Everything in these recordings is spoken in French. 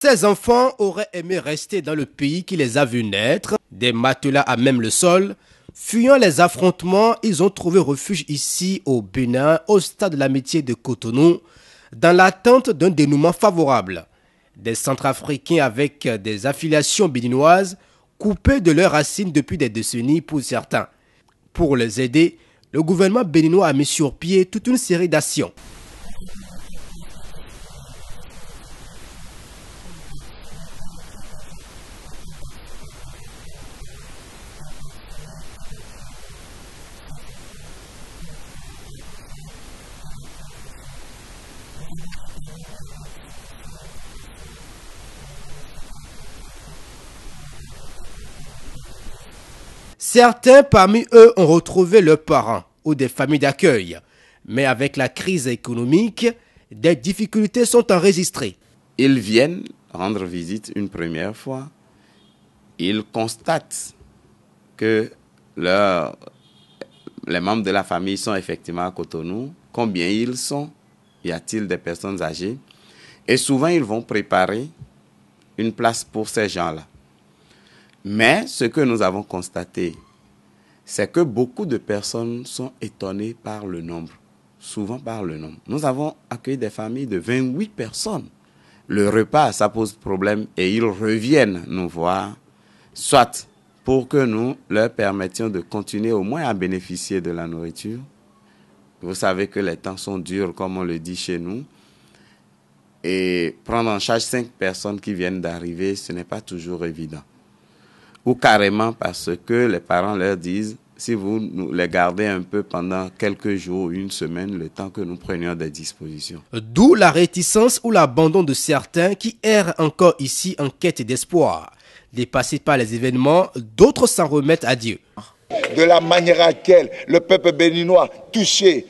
Ces enfants auraient aimé rester dans le pays qui les a vus naître, des matelas à même le sol. Fuyant les affrontements, ils ont trouvé refuge ici au Bénin, au stade de l'amitié de Cotonou, dans l'attente d'un dénouement favorable. Des Centrafricains avec des affiliations béninoises, coupés de leurs racines depuis des décennies pour certains. Pour les aider, le gouvernement béninois a mis sur pied toute une série d'actions. Certains parmi eux ont retrouvé leurs parents ou des familles d'accueil. Mais avec la crise économique, des difficultés sont enregistrées. Ils viennent rendre visite une première fois. Ils constatent que les membres de la famille sont effectivement à Cotonou. Combien ils sont? Y a-t-il des personnes âgées? Et souvent, ils vont préparer une place pour ces gens-là. Mais ce que nous avons constaté, c'est que beaucoup de personnes sont étonnées par le nombre, souvent par le nombre. Nous avons accueilli des familles de 28 personnes. Le repas, ça pose problème et ils reviennent nous voir, soit pour que nous leur permettions de continuer au moins à bénéficier de la nourriture. Vous savez que les temps sont durs, comme on le dit chez nous. Et prendre en charge 5 personnes qui viennent d'arriver, ce n'est pas toujours évident. Ou carrément parce que les parents leur disent, si vous nous les gardez un peu pendant quelques jours, une semaine, le temps que nous prenions des dispositions. D'où la réticence ou l'abandon de certains qui errent encore ici en quête d'espoir. Dépassés par les événements, d'autres s'en remettent à Dieu. De la manière à laquelle le peuple béninois, touché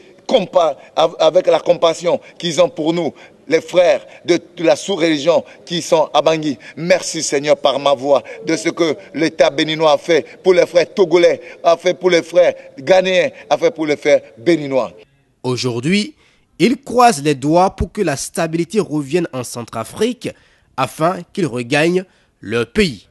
avec la compassion qu'ils ont pour nous, les frères de la sous-région qui sont à Bangui. Merci Seigneur par ma voix de ce que l'État béninois a fait pour les frères togolais, a fait pour les frères ghanéens, a fait pour les frères béninois. Aujourd'hui, ils croisent les doigts pour que la stabilité revienne en Centrafrique afin qu'ils regagnent leur pays.